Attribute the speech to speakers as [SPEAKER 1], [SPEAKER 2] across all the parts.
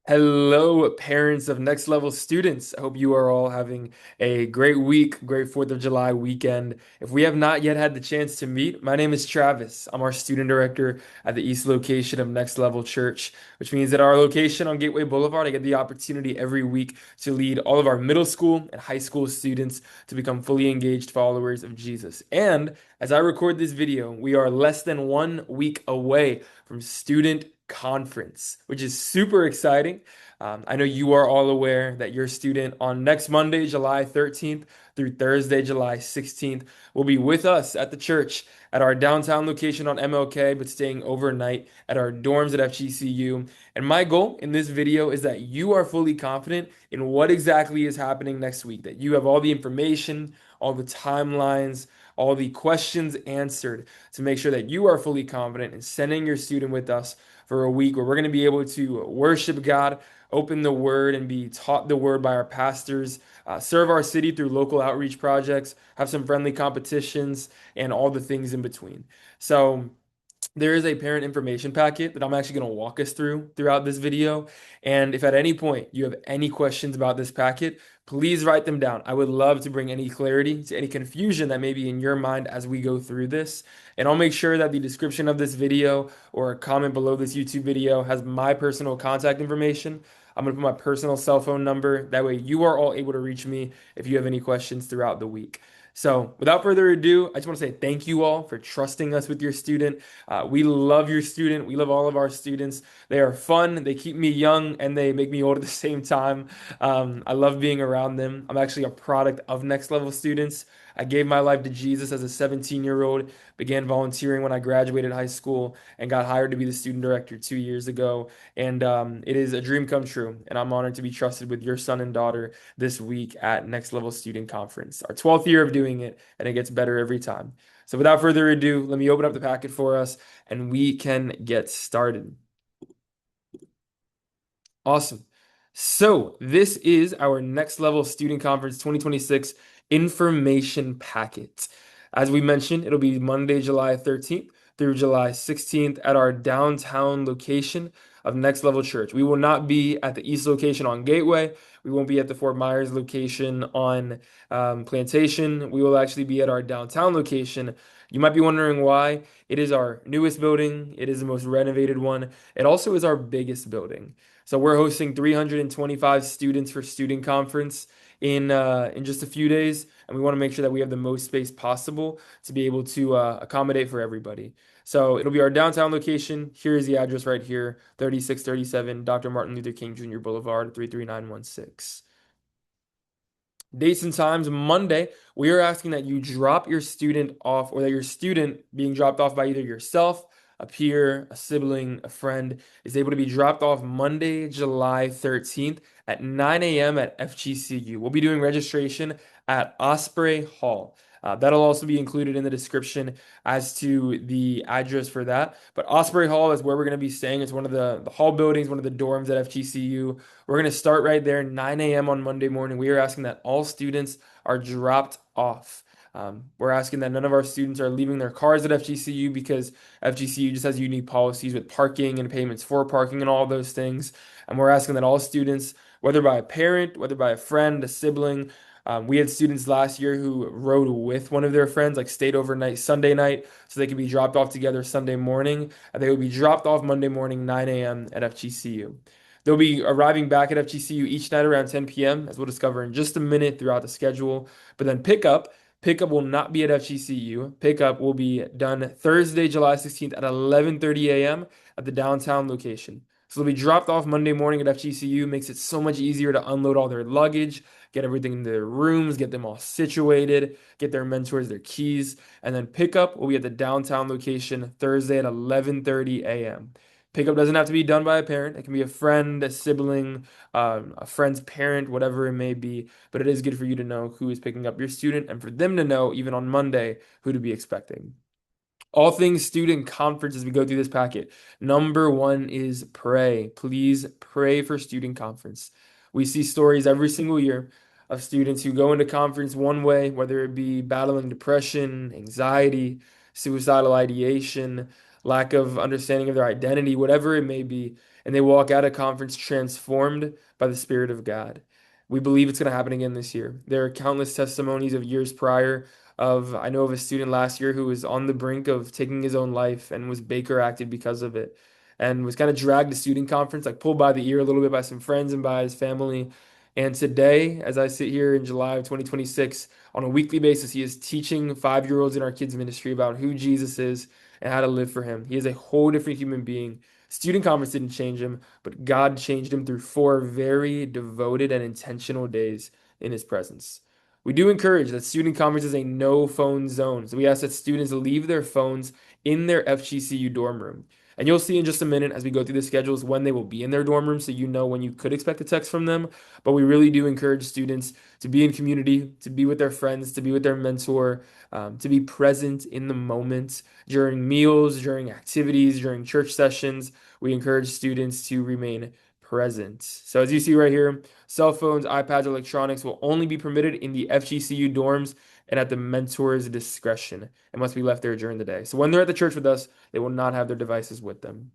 [SPEAKER 1] Hello, parents of Next Level students. I hope you are all having a great week, great 4th of July weekend. If we have not yet had the chance to meet, my name is Travis. I'm our student director at the East location of Next Level Church, which means that our location on Gateway Boulevard, I get the opportunity every week to lead all of our middle school and high school students to become fully engaged followers of Jesus. And as I record this video, we are less than 1 week away from student conference, which is super exciting. I know you are all aware that your student on next Monday, July 13th through Thursday, July 16th, will be with us at the church at our downtown location on MLK, but staying overnight at our dorms at FGCU. And my goal in this video is that you are fully confident in what exactly is happening next week, that you have all the information, all the timelines, all the questions answered to make sure that you are fully confident in sending your student with us for a week where we're going to be able to worship God, open the Word, and be taught the Word by our pastors, serve our city through local outreach projects, have some friendly competitions, and all the things in between. So, there is a parent information packet that I'm actually going to walk us through throughout this video. And if at any point you have any questions about this packet, please write them down. I would love to bring any clarity to any confusion that may be in your mind as we go through this. And I'll make sure that the description of this video or a comment below this YouTube video has my personal contact information. I'm going to put my personal cell phone number. That way you are all able to reach me if you have any questions throughout the week. So, without further ado, I just want to say thank you all for trusting us with your student. We love your student. We love all of our students. They are fun. They keep me young and they make me old at the same time. I love being around them. I'm actually a product of Next Level students. I gave my life to Jesus as a 17-year-old, began volunteering when I graduated high school, and got hired to be the student director 2 years ago. And it is a dream come true. And I'm honored to be trusted with your son and daughter this week at Next Level Student Conference, our 12th year of doing it, and it gets better every time. So without further ado, let me open up the packet for us and we can get started. Awesome. So this is our Next Level Student Conference 2026 information packet. As we mentioned, it'll be Monday, July 13th through July 16th at our downtown location of Next Level Church. We will not be at the East location on Gateway. We won't be at the Fort Myers location on Plantation. We will actually be at our downtown location. You might be wondering why. It is our newest building. It is the most renovated one. It also is our biggest building. So we're hosting 325 students for student conference in just a few days, and we want to make sure that we have the most space possible to be able to accommodate for everybody. So it'll be our downtown location. Here is the address right here, 3637 Dr. Martin Luther King Jr. Boulevard, 33916. Dates and times Monday, we are asking that you drop your student off or that your student being dropped off by either yourself, a peer, a sibling, a friend is able to be dropped off Monday, July 13th at 9 a.m. at FGCU. We'll be doing registration at Osprey Hall. That'll also be included in the description as to the address for that. But Osprey Hall is where we're going to be staying. It's one of the hall buildings, one of the dorms at FGCU. We're going to start right there, 9 a.m. on Monday morning. We are asking that all students are dropped off. We're asking that none of our students are leaving their cars at FGCU because FGCU just has unique policies with parking and payments for parking and all those things. And we're asking that all students, whether by a parent, whether by a friend, a sibling, we had students last year who rode with one of their friends, like stayed overnight Sunday night, so they could be dropped off together Sunday morning. And they would be dropped off Monday morning, 9 a.m. at FGCU. They'll be arriving back at FGCU each night around 10 p.m., as we'll discover in just a minute throughout the schedule. But then pickup will not be at FGCU. Pickup will be done Thursday, July 16th at 11:30 a.m. at the downtown location. So they'll be dropped off Monday morning at FGCU. Makes it so much easier to unload all their luggage, get everything in their rooms, get them all situated, get their mentors their keys, and then pickup will be at the downtown location Thursday at 11:30 a.m. Pickup doesn't have to be done by a parent. It can be a friend, a sibling, a friend's parent, whatever it may be. But it is good for you to know who is picking up your student and for them to know, even on Monday, who to be expecting. All things student conference as we go through this packet. Number one is pray. Please pray for student conference. We see stories every single year of students who go into conference one way, whether it be battling depression, anxiety, suicidal ideation, lack of understanding of their identity, whatever it may be, and they walk out of conference transformed by the Spirit of God. We believe it's going to happen again this year. There are countless testimonies of years prior I know of a student last year who was on the brink of taking his own life and was Baker acted because of it and was kind of dragged to student conference, like pulled by the ear a little bit by some friends and by his family. And today, as I sit here in July of 2026, on a weekly basis, he is teaching 5-year-olds in our kids' ministry about who Jesus is and how to live for him. He is a whole different human being. Student conference didn't change him, but God changed him through 4 very devoted and intentional days in his presence. We do encourage that student conference is a no phone zone. So we ask that students leave their phones in their FGCU dorm room. And you'll see in just a minute as we go through the schedules when they will be in their dorm room so you know when you could expect a text from them. But we really do encourage students to be in community, to be with their friends, to be with their mentor, to be present in the moment during meals, during activities, during church sessions. We encourage students to remain present. So as you see right here, cell phones, iPads, electronics will only be permitted in the FGCU dorms and at the mentor's discretion and must be left there during the day. So when they're at the church with us, they will not have their devices with them.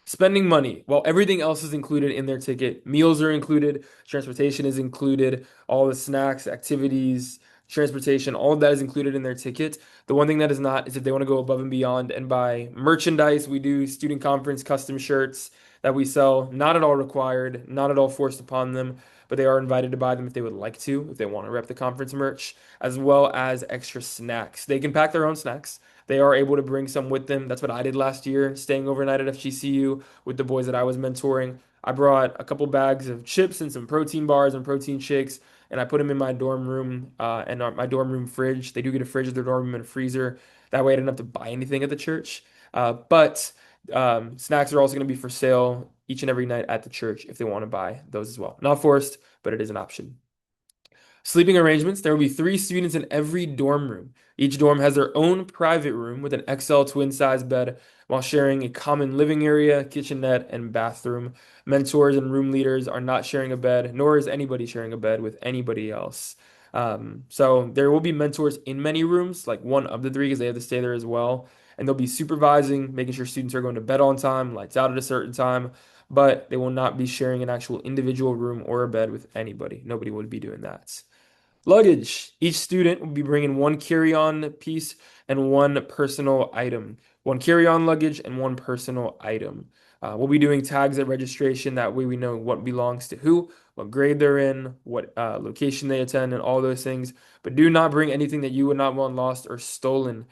[SPEAKER 1] Spending money. While everything else is included in their ticket, meals are included, transportation is included, all the snacks, activities, transportation, all of that is included in their ticket. The one thing that is not is if they want to go above and beyond and buy merchandise. We do student conference custom shirts that we sell, not at all required, not at all forced upon them, but they are invited to buy them if they would like to, if they want to rep the conference merch, as well as extra snacks. They can pack their own snacks. They are able to bring some with them. That's what I did last year, staying overnight at FGCU with the boys that I was mentoring. I brought a couple bags of chips and some protein bars and protein shakes, and I put them in my dorm room and my dorm room fridge. They do get a fridge at their dorm room and a freezer. That way I didn't have to buy anything at the church. But snacks are also going to be for sale each and every night at the church if they want to buy those as well. Not forced, but it is an option. Sleeping arrangements, there will be 3 students in every dorm room. Each dorm has their own private room with an XL twin size bed while sharing a common living area, kitchenette, and bathroom. Mentors and room leaders are not sharing a bed, nor is anybody sharing a bed with anybody else. So there will be mentors in many rooms, like one of the 3, because they have to stay there as well. And they'll be supervising, making sure students are going to bed on time, lights out at a certain time, but they will not be sharing an actual individual room or a bed with anybody. Nobody would be doing that. Luggage. Each student will be bringing one carry-on piece and one personal item. One carry-on luggage and one personal item. We'll be doing tags at registration. That way we know what belongs to who, what grade they're in, what location they attend, and all those things. But do not bring anything that you would not want lost or stolen.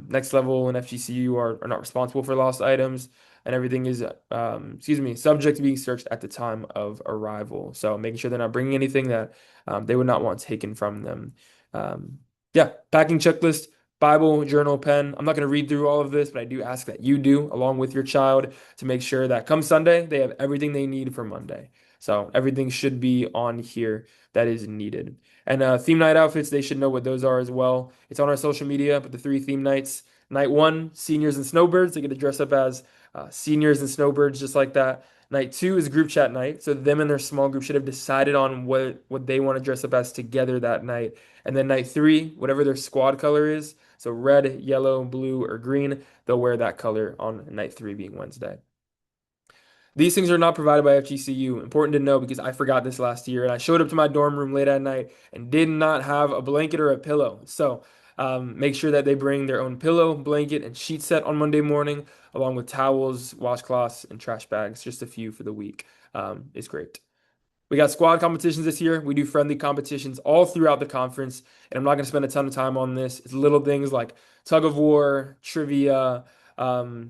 [SPEAKER 1] Next level and FGCU are not responsible for lost items, and everything is, subject to being searched at the time of arrival. So making sure they're not bringing anything that they would not want taken from them. Um, yeah, packing checklist, Bible, journal, pen. I'm not going to read through all of this, but I do ask that you do, along with your child, to make sure that come Sunday, they have everything they need for Monday. So everything should be on here that is needed. And theme night outfits, they should know what those are as well. It's on our social media, but the 3 theme nights. Night 1, seniors and snowbirds. They get to dress up as seniors and snowbirds just like that. Night 2 is group chat night. So them and their small group should have decided on what they want to dress up as together that night. And then night 3, whatever their squad color is, so red, yellow, blue, or green, they'll wear that color on night 3 being Wednesday. These things are not provided by FGCU. Important to know because I forgot this last year and I showed up to my dorm room late at night and did not have a blanket or a pillow. So make sure that they bring their own pillow, blanket, and sheet set on Monday morning, along with towels, washcloths, and trash bags. Just a few for the week is great. We got squad competitions this year. We do friendly competitions all throughout the conference, and I'm not going to spend a ton of time on this. It's little things like tug of war, trivia,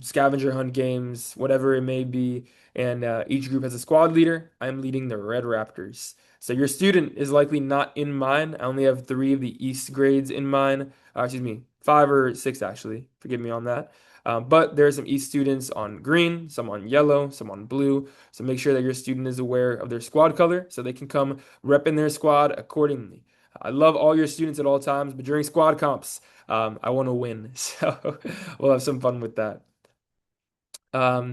[SPEAKER 1] scavenger hunt games, whatever it may be. And each group has a squad leader. I'm leading the Red Raptors. So your student is likely not in mine. I only have 3 of the East grades in mine. Excuse me, 5 or 6 actually. Forgive me on that. But there are some East students on green, some on yellow, some on blue. So make sure that your student is aware of their squad color so they can come rep in their squad accordingly. I love all your students at all times, but during squad comps, I want to win. So we'll have some fun with that.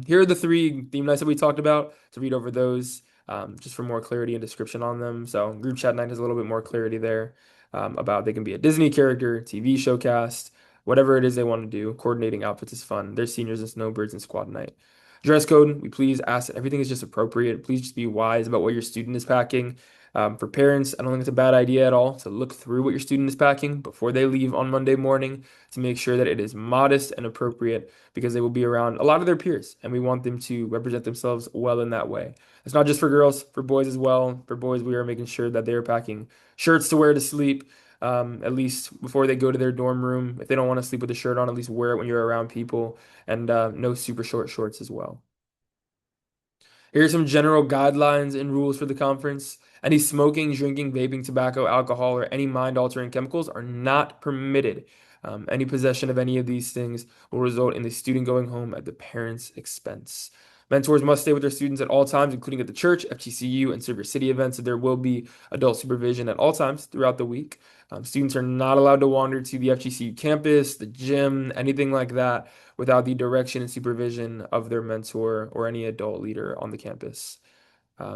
[SPEAKER 1] Here are the 3 theme nights that we talked about. To read over those just for more clarity and description on them. So group chat night has a little bit more clarity there about they can be a Disney character, TV show cast, whatever it is they want to do. Coordinating outfits is fun. They're seniors and snowbirds and squad night. Dress code, we please ask that everything is just appropriate. Please just be wise about what your student is packing. For parents, I don't think it's a bad idea at all to look through what your student is packing before they leave on Monday morning to make sure that it is modest and appropriate because they will be around a lot of their peers and we want them to represent themselves well in that way. It's not just for girls, for boys as well. For boys, we are making sure that they are packing shirts to wear to sleep, at least before they go to their dorm room. If they don't want to sleep with a shirt on, at least wear it when you're around people, and no super short shorts as well. Here are some general guidelines and rules for the conference. Any smoking, drinking, vaping, tobacco, alcohol, or any mind-altering chemicals are not permitted. Any possession of any of these things will result in the student going home at the parent's expense. Mentors must stay with their students at all times, including at the church, FGCU, and Silver City events. So there will be adult supervision at all times throughout the week. Students are not allowed to wander to the FGCU campus, the gym, anything like that without the direction and supervision of their mentor or any adult leader on the campus.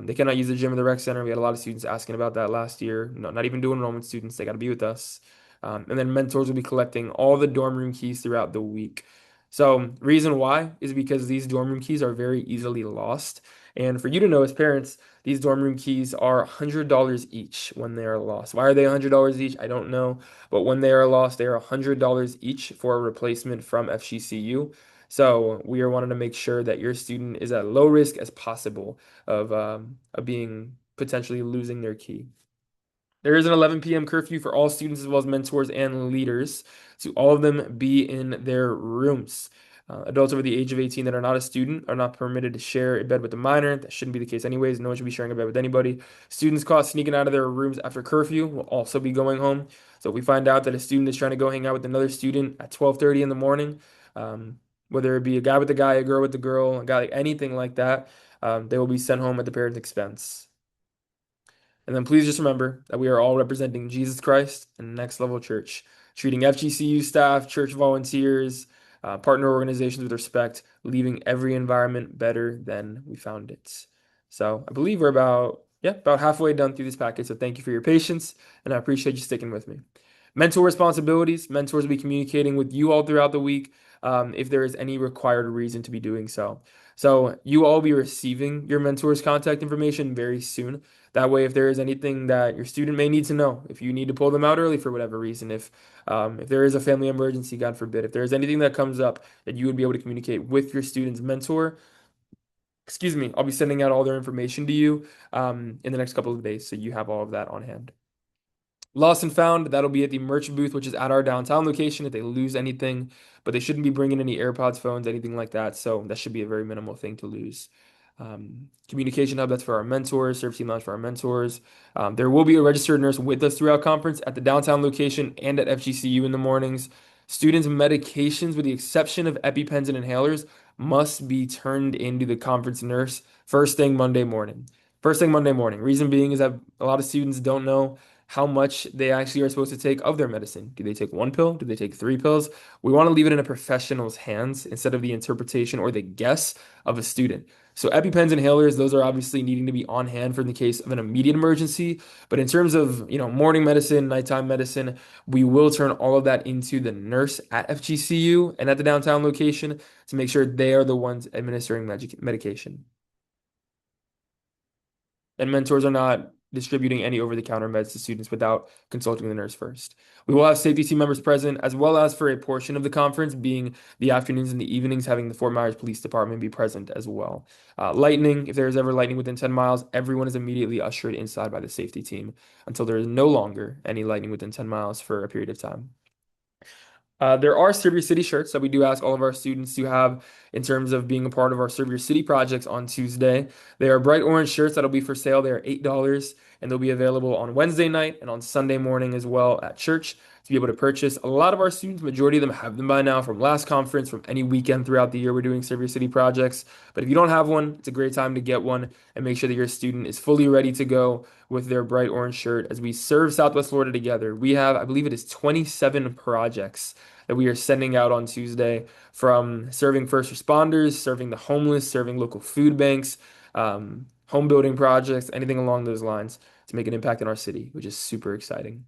[SPEAKER 1] They cannot use the gym or the rec center. We had a lot of students asking about that last year. No, not even dual enrollment students. They got to be with us. And then mentors will be collecting all the dorm room keys throughout the week. So, reason why is because these dorm room keys are very easily lost. And for you to know as parents, these dorm room keys are $100 each when they are lost. Why are they $100 each? I don't know. But when they are lost, they are $100 each for a replacement from FGCU. So we are wanting to make sure that your student is at low risk as possible of being potentially losing their key. There is an 11 p.m. curfew for all students as well as mentors and leaders to all of them be in their rooms. Adults over the age of 18 that are not a student are not permitted to share a bed with a minor. That shouldn't be the case anyways. No one should be sharing a bed with anybody. Students caught sneaking out of their rooms after curfew will also be going home. So if we find out that a student is trying to go hang out with another student at 12:30 in the morning, whether it be a guy with a guy, a girl with a girl, a guy like anything like that, they will be sent home at the parent's expense. And then please just remember that we are all representing Jesus Christ and Next Level Church, treating FGCU staff, church volunteers, partner organizations with respect, leaving every environment better than we found it. So I believe we're about halfway done through this package. So thank you for your patience, and I appreciate you sticking with me. Mentor responsibilities. Mentors will be communicating with you all throughout the week, if there is any required reason to be doing so. So you all will be receiving your mentor's contact information very soon. That way, if there is anything that your student may need to know, if you need to pull them out early for whatever reason, if there is a family emergency, God forbid, if there is anything that comes up that you would be able to communicate with your student's mentor, excuse me, I'll be sending out all their information to you in the next couple of days, so you have all of that on hand. Lost and found, that'll be at the merch booth, which is at our downtown location if they lose anything, but they shouldn't be bringing any AirPods, phones, anything like that. So that should be a very minimal thing to lose. Communication hub, that's for our mentors, service team lounge for our mentors. There will be a registered nurse with us throughout conference at the downtown location and at FGCU in the mornings. Students' medications, with the exception of EpiPens and inhalers, must be turned into the conference nurse first thing Monday morning. First thing Monday morning. Reason being is that a lot of students don't know how much they actually are supposed to take of their medicine. Do they take one pill? Do they take three pills? We want to leave it in a professional's hands instead of the interpretation or the guess of a student. So EpiPens, inhalers, those are obviously needing to be on hand for in the case of an immediate emergency. But in terms of, morning medicine, nighttime medicine, we will turn all of that into the nurse at FGCU and at the downtown location to make sure they are the ones administering medication. And mentors are not distributing any over-the-counter meds to students without consulting the nurse first. We will have safety team members present, as well as for a portion of the conference, being the afternoons and the evenings, having the Fort Myers Police Department be present as well. Lightning, if there is ever lightning within 10 miles, everyone is immediately ushered inside by the safety team until there is no longer any lightning within 10 miles for a period of time. There are Serve Your City shirts that we do ask all of our students to have in terms of being a part of our Serve Your City projects on Tuesday. They are bright orange shirts that'll be for sale. They are $8 and they'll be available on Wednesday night and on Sunday morning as well at church to be able to purchase. A lot of our students, majority of them have them by now from last conference, from any weekend throughout the year we're doing Serve Your City projects. But if you don't have one, it's a great time to get one and make sure that your student is fully ready to go with their bright orange shirt as we serve Southwest Florida together. We have, I believe it is 27 projects that we are sending out on Tuesday, from serving first responders, serving the homeless, serving local food banks, home building projects, anything along those lines to make an impact in our city, which is super exciting.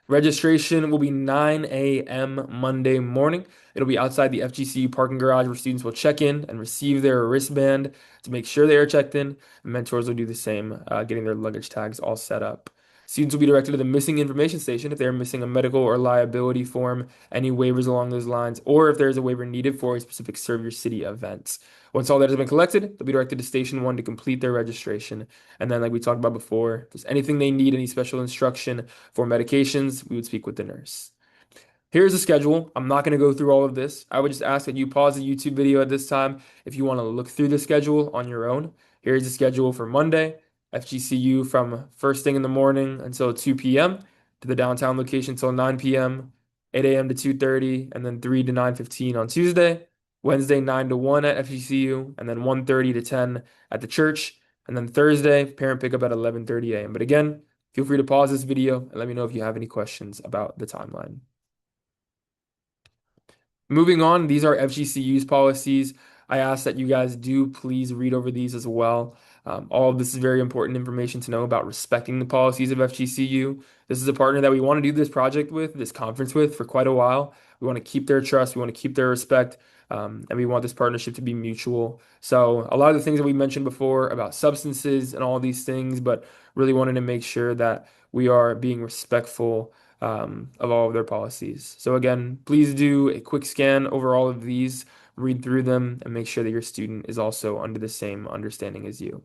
[SPEAKER 1] Registration will be 9 a.m. Monday morning. It'll be outside the FGCU parking garage where students will check in and receive their wristband to make sure they are checked in. And mentors will do the same, getting their luggage tags all set up. Students will be directed to the missing information station if they are missing a medical or liability form, any waivers along those lines, or if there is a waiver needed for a specific Serve Your City event. Once all that has been collected, they'll be directed to Station 1 to complete their registration. And then, like we talked about before, if there's anything they need, any special instruction for medications, we would speak with the nurse. Here's the schedule. I'm not going to go through all of this. I would just ask that you pause the YouTube video at this time if you want to look through the schedule on your own. Here's the schedule for Monday, FGCU from first thing in the morning until 2 p.m. to the downtown location until 9 p.m., 8 a.m. to 2:30, and then 3 to 9:15 on Tuesday. Wednesday, 9 to 1 at FGCU, and then 1:30 to 10 at the church. And then Thursday, parent pickup at 11:30 a.m. But again, feel free to pause this video and let me know if you have any questions about the timeline. Moving on, these are FGCU's policies. I ask that you guys do please read over these as well. All of this is very important information to know about respecting the policies of FGCU. This is a partner that we want to do this project with, this conference with, for quite a while. We want to keep their trust, we want to keep their respect, and we want this partnership to be mutual. So, a lot of the things that we mentioned before about substances and all these things, but really wanted to make sure that we are being respectful of all of their policies. So again, please do a quick scan over all of these, read through them, and make sure that your student is also under the same understanding as you.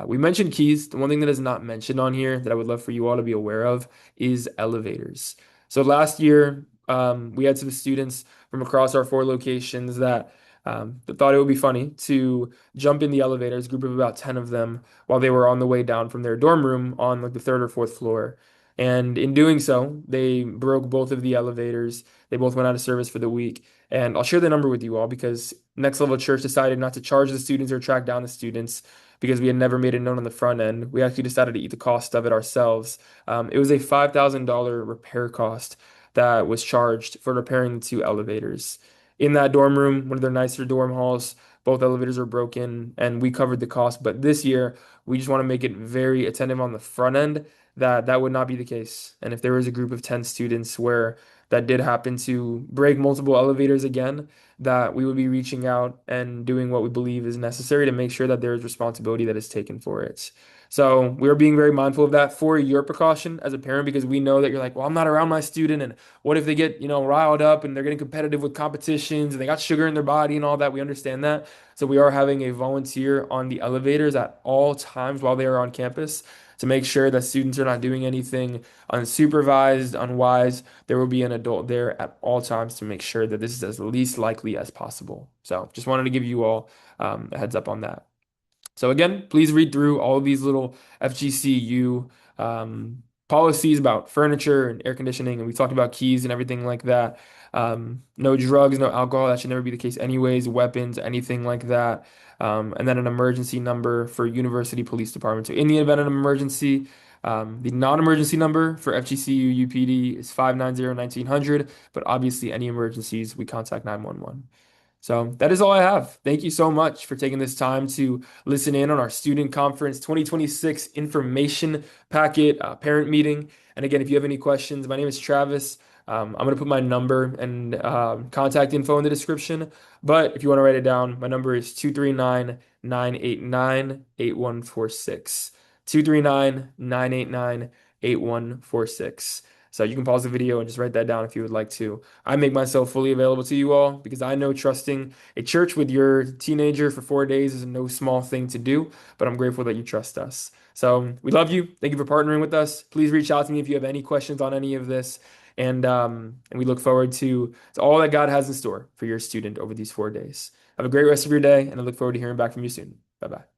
[SPEAKER 1] We mentioned keys. The one thing that is not mentioned on here that I would love for you all to be aware of is elevators. So last year, we had some students from across our 4 locations that thought it would be funny to jump in the elevators, a group of about 10 of them, while they were on the way down from their dorm room on like the third or fourth floor. And in doing so, they broke both of the elevators. They both went out of service for the week. And I'll share the number with you all because Next Level Church decided not to charge the students or track down the students because we had never made it known on the front end. We actually decided to eat the cost of it ourselves. It was a $5,000 repair cost that was charged for repairing the 2 elevators. In that dorm room, one of their nicer dorm halls, both elevators were broken and we covered the cost. But this year, we just want to make it very attentive on the front end that that would not be the case. And if there was a group of 10 students where that did happen to break multiple elevators again, that we would be reaching out and doing what we believe is necessary to make sure that there is responsibility that is taken for it. So we're being very mindful of that for your precaution as a parent because we know that you're like, well, I'm not around my student, and what if they get, riled up and they're getting competitive with competitions and they got sugar in their body and all that. We understand that. So we are having a volunteer on the elevators at all times while they are on campus to make sure that students are not doing anything unsupervised, unwise. There will be an adult there at all times to make sure that this is as least likely as possible. So just wanted to give you all a heads up on that. So again, please read through all of these little FGCU policies about furniture and air conditioning, and we talked about keys and everything like that. No drugs, no alcohol. That should never be the case anyways. Weapons, anything like that. And then an emergency number for University Police Department. So in the event of an emergency, the non-emergency number for FGCU UPD is 590-1900, but obviously any emergencies, we contact 911. So that is all I have. Thank you so much for taking this time to listen in on our Student Conference 2026 information packet parent meeting. And again, if you have any questions, my name is Travis. I'm going to put my number and contact info in the description. But if you want to write it down, my number is 239-989-8146. 239-989-8146. So you can pause the video and just write that down if you would like to. I make myself fully available to you all because I know trusting a church with your teenager for 4 days is no small thing to do, but I'm grateful that you trust us. So we love you. Thank you for partnering with us. Please reach out to me if you have any questions on any of this. And we look forward to all that God has in store for your student over these 4 days. Have a great rest of your day, and I look forward to hearing back from you soon. Bye-bye.